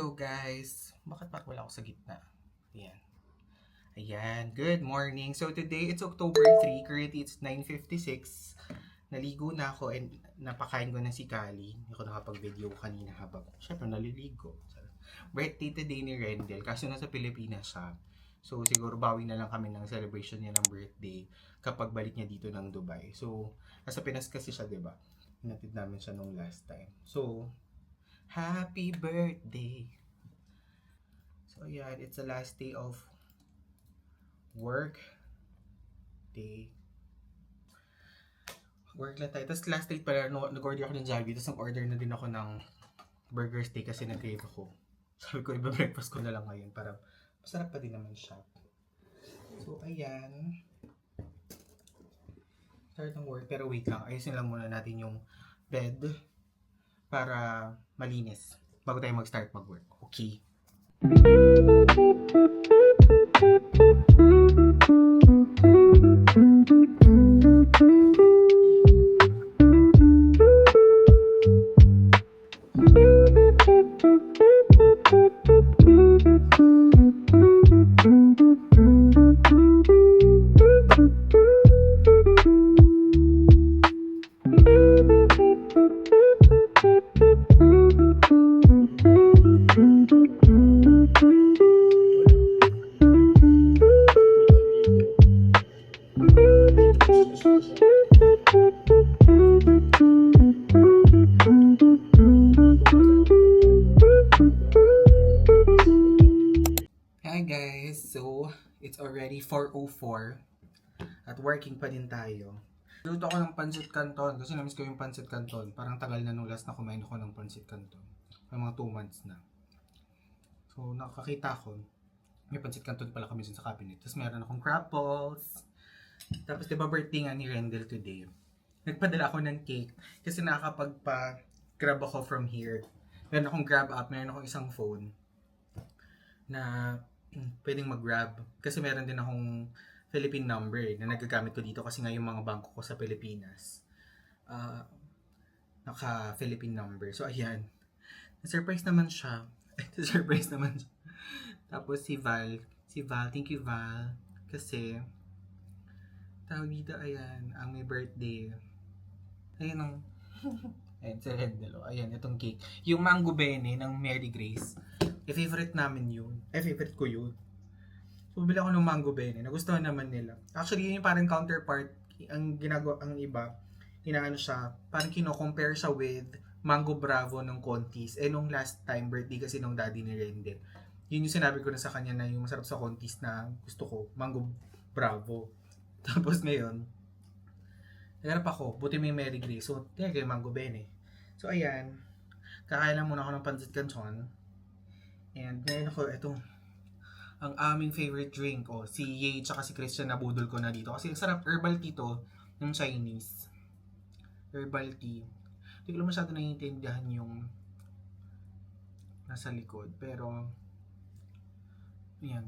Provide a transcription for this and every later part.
Hello guys! Bakit parang wala ako sa gitna? Ayan. Ayan, good morning. So today it's October 3, currently it's 9:56. Naligo na ako and napakain ko na si Kali. Hindi ako nakapag-video kanina habang syempre naliligo. Birthday today ni Rendel, kaso nasa Pilipinas siya. So siguro bawi na lang kami ng celebration niya ng birthday kapag balik niya dito ng Dubai. So nasa Pinas kasi siya, 'di ba? Hinatid namin siya nung last time. So happy birthday! So yeah, it's the last day of work day. Work lang tayo. Tapos last day pala, nag-order ako ng Jollibee. Tapos nag-order na din ako ng burger steak kasi nag-crave ako. Sabi ko, iba-breakfast ko na lang ngayon para masarap pa din naman siya. So ayan. Start ng work. Pero wait lang, ayusin lang muna natin yung bed para malinis bago tayo mag-start mag-work. Okay. Hi guys! So, it's already 4:04 at working pa din tayo. Luto ako ng pancit canton kasi namiss ko yung pancit canton. Parang tagal na nung last na kumain ako ng pancit canton. Mga 2 months na. So, nakakita ko, may pancit canton pala kami dun sa cabinet. Tapos meron akong crab balls. Tapos diba birthday nga ni Rendel today. Nagpadala ako ng cake kasi nakakapagpa-grab ako from here. Meron akong grab app, meron akong isang phone na pwedeng mag-grab. Kasi meron din akong Philippine number na nagagamit ko dito kasi nga yung mga bangko ko sa Pilipinas. Naka-Philippine number. So, ayan. Na-surprise naman siya. Na-surprise naman siya. Tapos si Val, thank you Val. Kasi, tawag dito, ayan, ang may birthday. Ayan ang, ayan, si Rendel. Ayan, itong cake. Yung mango bene ng Mary Grace. Favorite namin yun. Favorite ko yun. So, bumili ako ng mango bene. Nagustuhan naman nila. Actually, yun yung parang counterpart. Ang ginagawa, ang iba, inaano siya, parang kino-compare siya with Mango Bravo ng Contis. Nung last time, birthday kasi nung daddy ni Rendel. Yun yung sinabi ko na sa kanya na yung masarap sa Contis na gusto ko, Mango Bravo. Tapos ngayon, nagarap ako, buti may Mary Grace. So, tinagay yung mango bene. So, ayan. Kakain lang muna ako ng pancit canton. And ngayon ako, itong ang aming favorite drink. Si Ye tsaka si Christian nabudol ko na dito. Kasi ang sarap, herbal tea to ng Chinese. Herbal tea. Hindi ko lang masyado naiintindihan yung nasa likod. Pero, ayan.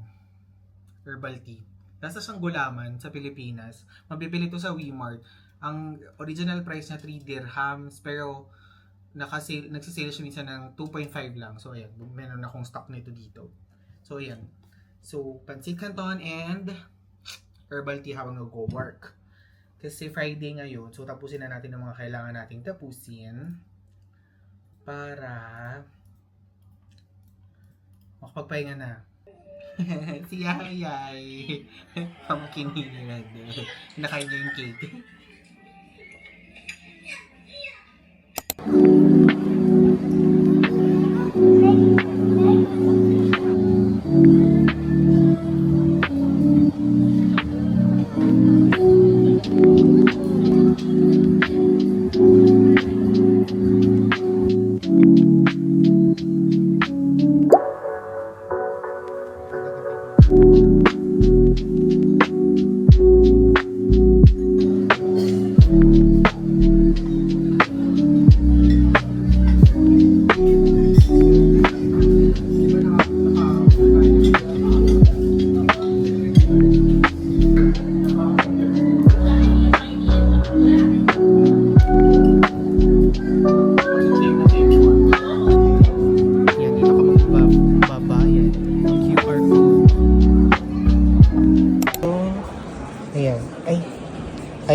Herbal tea. Nasa siyang gulaman sa Pilipinas. Mabibili to sa Wmart. Ang original price niya 3 dirhams. Pero, nagsisale siya minsan ng 2.5 lang. So, ayan. Meron akong stock nito dito. So, ayan. So, pancit canton and herbal tea habang nag-work. Kasi Friday ngayon. So, tapusin na natin ang mga kailangan nating tapusin. Para makapagpahinga na. Si Yayay. Pamakinig ni Rendel. Nakain niya yung cake.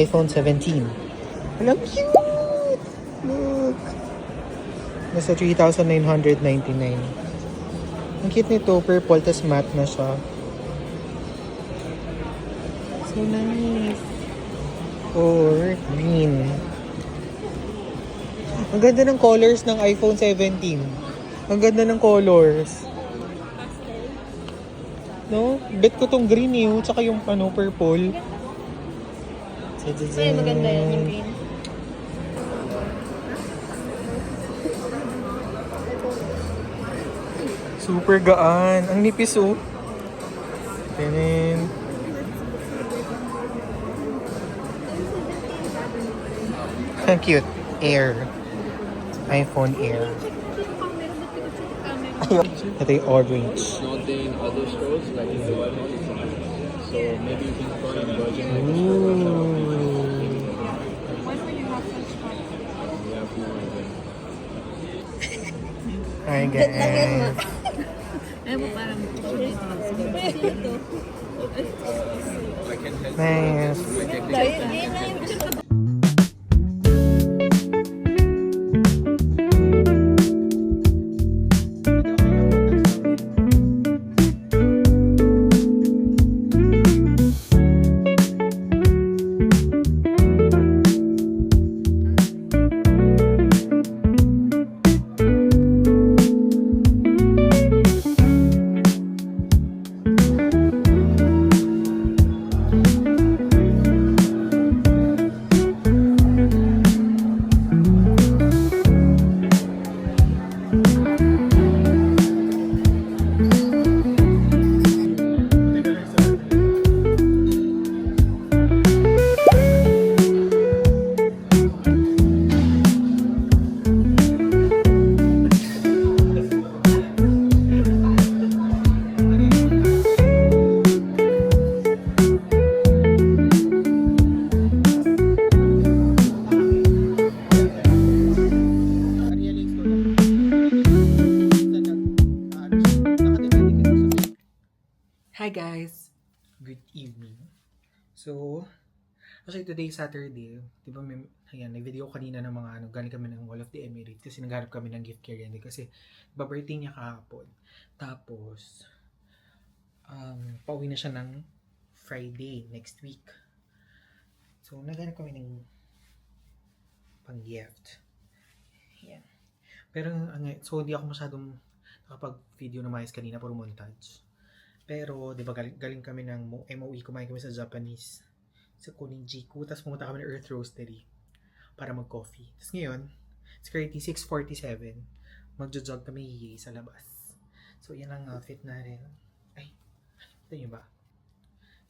iPhone 17. Alam, cute! Look! Nasa 3,999. Ang cute nito, purple, tas matte na siya. So nice. Or green. Ang ganda ng colors ng iPhone 17. Ang ganda ng colors. No? Bet ko tong green eh. Tsaka yung purple. Ay, maganda yan yung green. Super gaan. Ang nipis oh. Ganun. Ang cute. Air. iPhone Air. Ayun. Ito yung orange. Not in other stores like in the Walmart. So maybe you can find in Virgin. Ooh. Hi guys. Ay mo parang Nice. Hi guys! Good evening. So, actually today is Saturday. Diba ayan, nag-video kanina ng mga galing kami ng Mall of the Emirates kasi nagharap kami ng gift candy kasi birthday niya kahapon. Tapos, pauwi na siya ng Friday next week. So, naghanap kami ng pang-gift. Ayan. Pero, so hindi ako masyadong nakapag-video na maayos kanina, puro montage. Pero, di ba, galing kami ng MOE, kumain kami sa Japanese, sa Koninjiku, tapos pumunta kami ng Earth Roastery para mag-coffee. Tapos ngayon, it's currently 6:47, magjo-jog kami sa labas. So, yan ang outfit natin. Ay, ito nyo ba?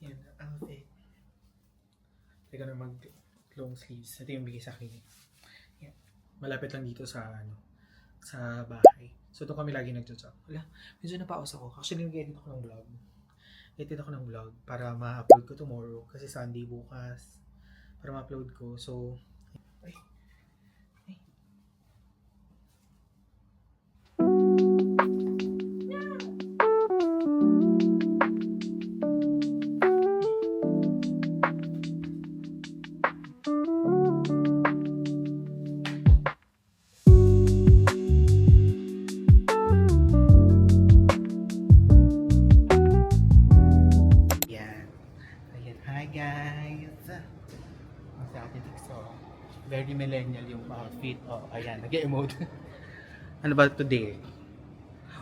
Yan ang outfit. Teka na mag-long sleeves. Ito yung bigay sa akin. Yan. Malapit lang dito sa, sa bahay. So, doon kami lagi nagjo-jog. Wala, medyo napaos ako. Actually, nag-edit ako ng vlog. Edit ako ng vlog para ma-upload ko tomorrow. Kasi Sunday bukas. Para ma-upload ko. So, ay. Very millennial yung outfit. Oh, ayan, nag-emote. Ano ba today?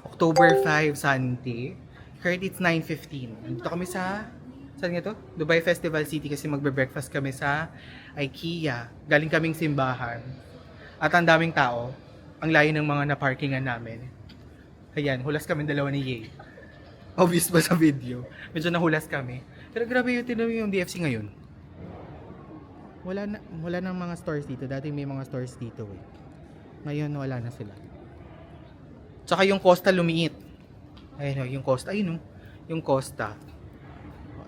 October 5, Sunday. Currently, it's 9:15. Nandito kami sa, saan nga to? Dubai Festival City kasi magbe-breakfast kami sa IKEA. Galing kaming simbahan. At ang daming tao. Ang layo ng mga na-parkingan namin. Ayan, hulas kami dalawa ni Ye. Obvious ba sa video? Medyo nahulas kami. Pero grabe yung DFC ngayon. Wala nang mga stores dito. Dati may mga stores dito eh. Ngayon wala na sila. Tsaka yung Costa lumiit. Ayun yung Costa. Ayun yung Costa.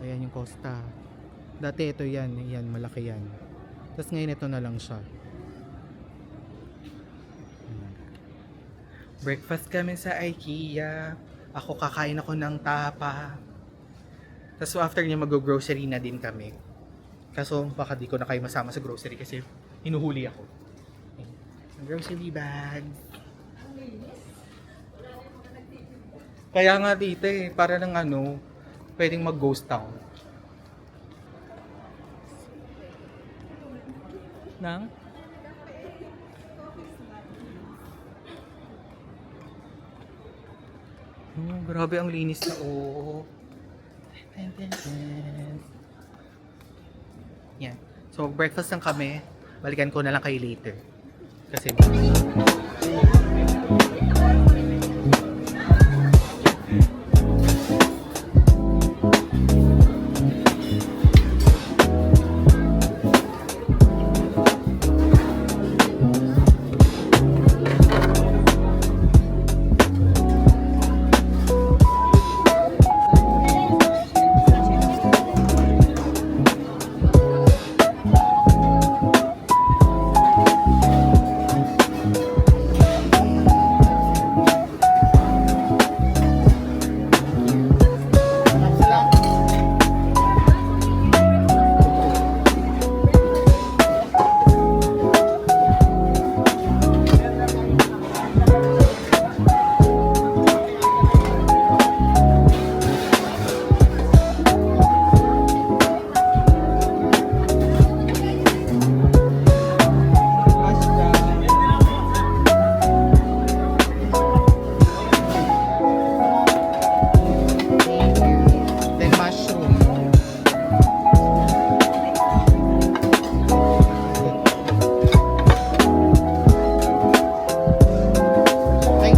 Ayan yung Costa. Dati ito yan. Yan, malaki yan. Tapos ngayon ito na lang siya. Breakfast kami sa IKEA. Ako kakain ako ng tapa. Tapos after niya mag-grocery na din kami. Kaso baka di ko na kayo masama sa grocery kasi hinuhuli ako. Ang grocery bag. Kaya nga dito eh, para ng ano, pwedeng mag-ghost town. Nang? Oh, grabe ang linis na oh. Yan. So, breakfast lang kami. Balikan ko na lang kayo later. Kasi then mushroom. Ay.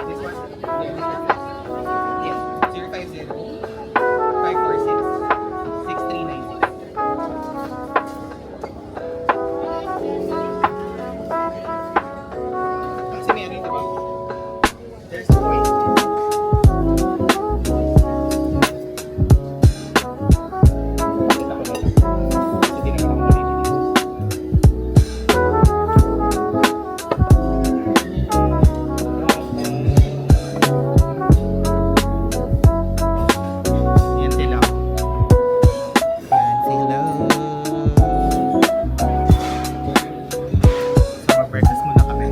This one? Yes. 050 546 6396. Kasi may ano yun, diba? There's a point. Kita ko na lang. Hindi na ako malilinis. Yan sila. Yan sila. So, mag-breakfast muna kami.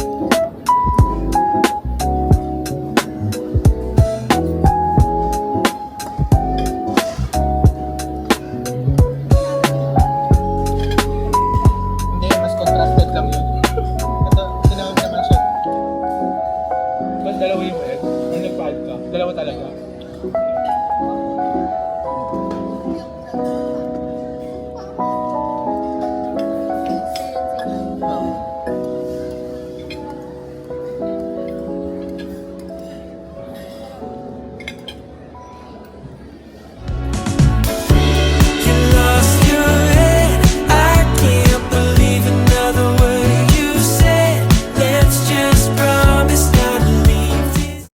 Hindi, mas contrasted lang yun. Ito, sinawag naman siya. Ba't dalawa yung egg? Yung nagpahid ka? Dalawa talaga?